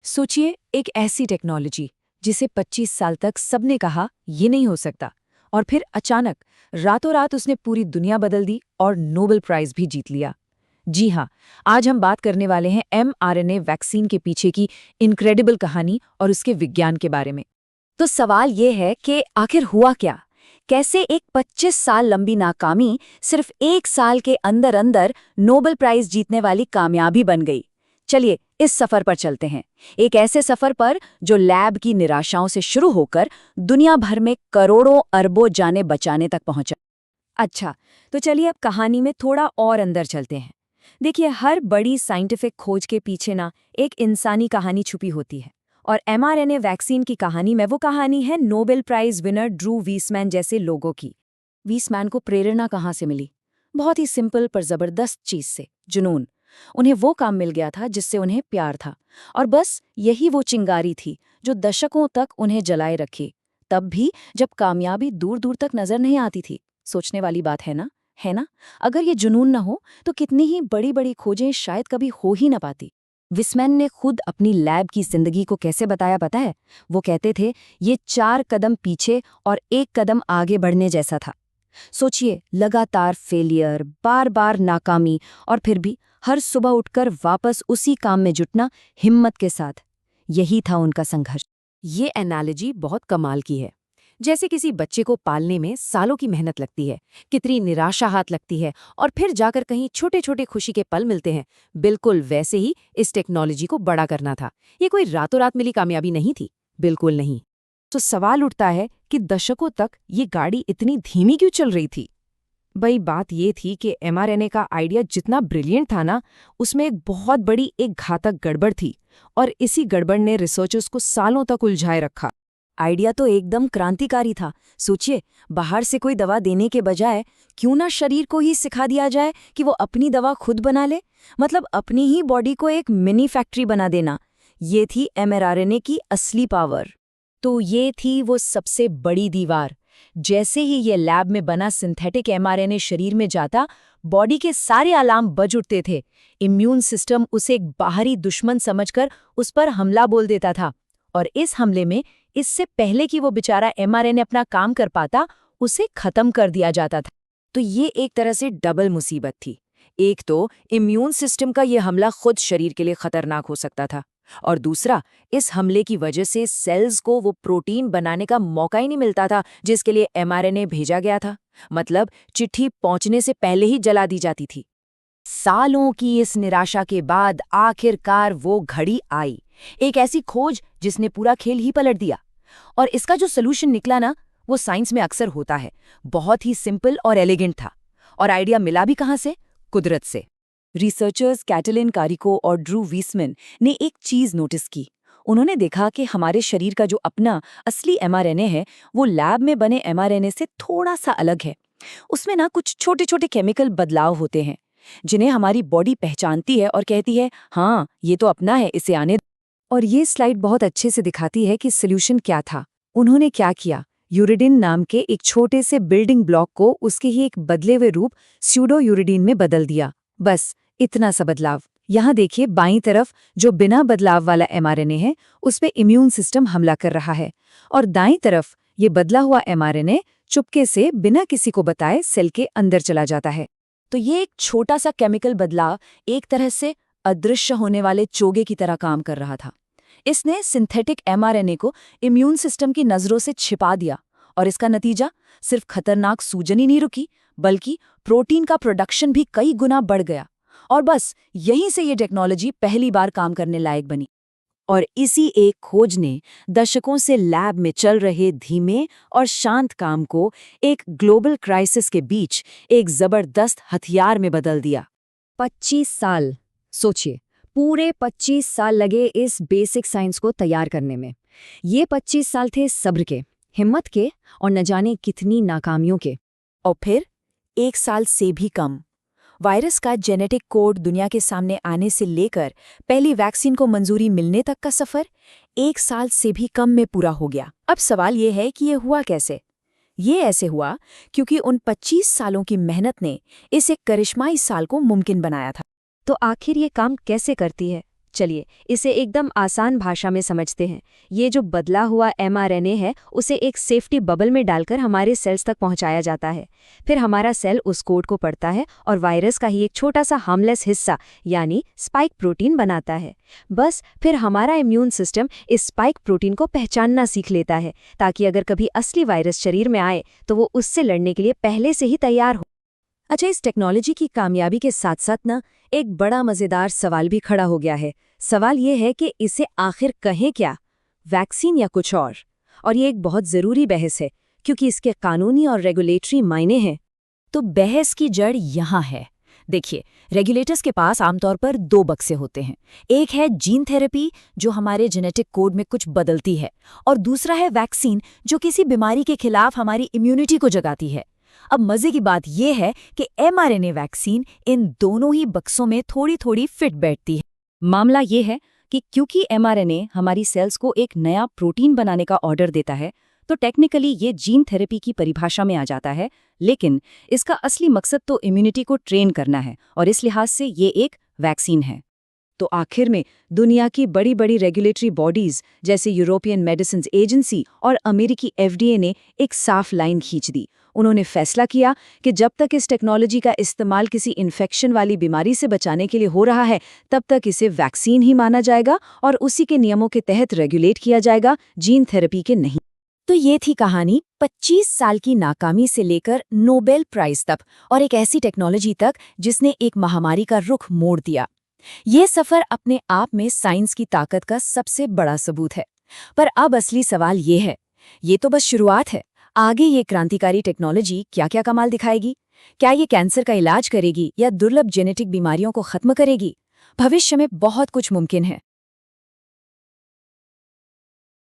सोचिए, एक ऐसी टेक्नोलॉजी जिसे 25 साल तक सबने कहा ये नहीं हो सकता, और फिर अचानक रातों रात उसने पूरी दुनिया बदल दी और नोबेल प्राइज भी जीत लिया। जी हाँ, आज हम बात करने वाले हैं mRNA वैक्सीन के पीछे की इनक्रेडिबल कहानी और उसके विज्ञान के बारे में। तो सवाल ये है कि आखिर हुआ क्या? कैसे एक 25 साल लंबी नाकामी सिर्फ 1 साल के अंदर अंदर नोबेल प्राइज जीतने वाली कामयाबी बन गई? चलिए इस सफर पर चलते हैं। एक ऐसे सफर पर जो लैब की निराशाओं से शुरू होकर दुनिया भर में करोड़ों अरबों जाने बचाने तक पहुंचा। अच्छा, तो चलिए अब कहानी में थोड़ा और अंदर चलते हैं। देखिए, हर बड़ी साइंटिफिक खोज के पीछे ना एक इंसानी कहानी छुपी होती है, और mRNA वैक्सीन की कहानी में वो कहानी है Nobel prize winner Drew Weissman जैसे लोगों की। वीसमैन को प्रेरणा कहाँ से मिली? बहुत ही सिंपल पर जबरदस्त चीज से, जुनून। उन्हें वो काम मिल गया था जिससे उन्हें प्यार था, और बस यही वो चिंगारी थी जो दशकों तक उन्हें जलाए रखी, तब भी जब कामयाबी दूर दूर तक नजर नहीं आती थी। सोचने वाली बात है ना? है ना? अगर ये जुनून न हो तो कितनी ही बड़ी बड़ी खोजें शायद कभी हो ही न पाती। विस्मैन ने खुद अपनी लैब की जिंदगी को कैसे बताया पता है? वो कहते थे, ये 4 कदम पीछे और 1 कदम आगे बढ़ने जैसा था। सोचिए, लगातार फेलियर, बार बार नाकामी, और फिर भी हर सुबह उठकर वापस उसी काम में जुटना हिम्मत के साथ। यही था उनका संघर्ष। ये एनालॉजी बहुत कमाल की है। जैसे किसी बच्चे को पालने में सालों की मेहनत लगती है, कितनी निराशा हाथ लगती है, और फिर जाकर कहीं छोटे छोटे खुशी के पल मिलते हैं। बिल्कुल वैसे ही इस टेक्नोलॉजी को बड़ा करना था। ये कोई रातों रात मिली कामयाबी नहीं थी, बिल्कुल नहीं। तो सवाल उठता है कि दशकों तक ये गाड़ी इतनी धीमी क्यों चल रही थी? भाई, बात ये थी कि mRNA का आइडिया जितना ब्रिलियंट था ना, उसमें एक बहुत बड़ी एक घातक गड़बड़ थी, और इसी गड़बड़ ने रिसर्चर्स को सालों तक उलझाए रखा। आइडिया तो एकदम क्रांतिकारी था। सोचिए, बाहर से कोई दवा देने के बजाय क्यों ना शरीर को ही सिखा दिया जाए कि वो अपनी दवा खुद बना ले। मतलब अपनी ही बॉडी को एक मिनी फैक्ट्री बना देना। ये थी mRNA की असली पावर। तो ये थी वो सबसे बड़ी दीवार। जैसे ही ये लैब में बना सिंथेटिक mRNA शरीर में जाता, बॉडी के सारे अलार्म बज उठते थे। इम्यून सिस्टम उसे एक बाहरी दुश्मन समझकर उस पर हमला बोल देता था, और इस हमले में इससे पहले कि वो बेचारा mRNA अपना काम कर पाता, उसे खत्म कर दिया जाता था। तो ये एक तरह से डबल मुसीबत थी। एक तो इम्यून सिस्टम का ये हमला खुद शरीर के लिए खतरनाक हो सकता था, और दूसरा, इस हमले की वजह से सेल्स को वो प्रोटीन बनाने का मौका ही नहीं मिलता था जिसके लिए mRNA भेजा गया था। मतलब चिट्ठी पहुंचने से पहले ही जला दी जाती थी। सालों की इस निराशा के बाद आखिरकार वो घड़ी आई, एक ऐसी खोज जिसने पूरा खेल ही पलट दिया। और इसका जो सलूशन निकला ना, वो साइंस में अक्सर होता है, बहुत ही सिंपल और एलिगेंट था। और आइडिया मिला भी कहाँ से? कुदरत से। रिसर्चर्स कैटलिन कारिको और ड्रू वीसमैन ने एक चीज नोटिस की। उन्होंने देखा कि हमारे शरीर का जो अपना असली mRNA है, वो लैब में बने mRNA से थोड़ा सा अलग है। उसमें ना कुछ छोटे छोटे केमिकल बदलाव होते हैं जिन्हें हमारी बॉडी पहचानती है और कहती है, हाँ ये तो अपना है, इसे आने दो। और ये स्लाइड बहुत अच्छे से दिखाती है कि सोल्यूशन क्या था। उन्होंने क्या किया? यूरिडिन नाम के एक छोटे से बिल्डिंग ब्लॉक को उसके ही एक बदले हुए रूप स्यूडो यूरिडिन में बदल दिया। बस इतना सा बदलाव। यहाँ देखिए, बाईं तरफ जो बिना बदलाव वाला mRNA है, उस पे इम्यून सिस्टम हमला कर रहा है, और दाईं तरफ ये बदला हुआ mRNA चुपके से बिना किसी को बताए सेल के अंदर चला जाता है। तो ये एक छोटा सा केमिकल बदलाव एक तरह से अदृश्य होने वाले चोगे की तरह काम कर रहा था। इसने सिंथेटिक mRNA को इम्यून सिस्टम की नजरों से छिपा दिया, और इसका नतीजा सिर्फ खतरनाक सूजन ही नहीं रुकी, बल्कि प्रोटीन का प्रोडक्शन भी कई गुना बढ़ गया। और बस यहीं से ये टेक्नोलॉजी पहली बार काम करने लायक बनी। और इसी एक खोज ने दशकों से लैब में चल रहे धीमे और शांत काम को एक ग्लोबल क्राइसिस के बीच एक जबरदस्त हथियार में बदल दिया। 25 साल। सोचिए, पूरे 25 साल लगे इस बेसिक साइंस को तैयार करने में। ये 25 साल थे सब्र के, हिम्मत के, और न जाने कितनी नाकामियों के। और फिर 1 साल से भी कम, वायरस का जेनेटिक कोड दुनिया के सामने आने से लेकर पहली वैक्सीन को मंजूरी मिलने तक का सफर 1 साल से भी कम में पूरा हो गया। अब सवाल ये है कि ये हुआ कैसे? ये ऐसे हुआ क्योंकि उन 25 सालों की मेहनत ने इस एक करिश्माई साल को मुमकिन बनाया था। तो आखिर ये काम कैसे करती है? चलिए इसे एकदम आसान भाषा में समझते हैं। ये जो बदला हुआ mRNA है उसे एक सेफ्टी बबल में डालकर हमारे सेल्स तक पहुंचाया जाता है। फिर हमारा सेल उस कोड को पढ़ता है और वायरस का ही एक छोटा सा हार्मलेस हिस्सा यानी स्पाइक प्रोटीन बनाता है। बस फिर हमारा इम्यून सिस्टम इस स्पाइक प्रोटीन को पहचानना सीख लेता है ताकि अगर कभी असली वायरस शरीर में आए तो वो उससे लड़ने के लिए पहले से ही तैयार हो। अच्छा, इस टेक्नोलॉजी की कामयाबी के साथ साथ ना एक बड़ा मज़ेदार सवाल भी खड़ा हो गया है। सवाल ये है कि इसे आखिर कहें क्या, वैक्सीन या कुछ और? और ये एक बहुत ज़रूरी बहस है क्योंकि इसके कानूनी और रेगुलेटरी मायने हैं। तो बहस की जड़ यहाँ है। देखिए, रेगुलेटर्स के पास आमतौर पर 2 बक्से होते हैं। एक है जीन थेरेपी, जो हमारे जेनेटिक कोड में कुछ बदलती है, और दूसरा है वैक्सीन, जो किसी बीमारी के खिलाफ हमारी इम्यूनिटी को जगाती है। अब मजे की बात यह है कि mRNA वैक्सीन इन दोनों ही बक्सों में थोड़ी थोड़ी फिट बैठती है। मामला ये है कि क्योंकि mRNA हमारी सेल्स को एक नया प्रोटीन बनाने का ऑर्डर देता है, तो टेक्निकली ये जीन थेरेपी की परिभाषा में आ जाता है, लेकिन इसका असली मकसद तो इम्यूनिटी को ट्रेन करना है और इस लिहाज से ये एक वैक्सीन है। तो आखिर में दुनिया की बड़ी बड़ी रेगुलेटरी बॉडीज जैसे यूरोपियन मेडिसिन्स एजेंसी और अमेरिकी FDA ने एक साफ लाइन खींच दी। उन्होंने फैसला किया कि जब तक इस टेक्नोलॉजी का इस्तेमाल किसी इन्फेक्शन वाली बीमारी से बचाने के लिए हो रहा है, तब तक इसे वैक्सीन ही माना जाएगा और उसी के नियमों के तहत रेगुलेट किया जाएगा, जीन थेरेपी के नहीं। तो ये थी कहानी 25 साल की नाकामी से लेकर नोबेल प्राइज तक, और एक ऐसी टेक्नोलॉजी तक जिसने एक महामारी का रुख मोड़ दिया। ये सफर अपने आप में साइंस की ताकत का सबसे बड़ा सबूत है। पर अब असली सवाल ये है, ये तो बस शुरुआत है। आगे ये क्रांतिकारी टेक्नोलॉजी क्या-क्या कमाल दिखाएगी? क्या ये कैंसर का इलाज करेगी या दुर्लभ जेनेटिक बीमारियों को खत्म करेगी? भविष्य में बहुत कुछ मुमकिन है।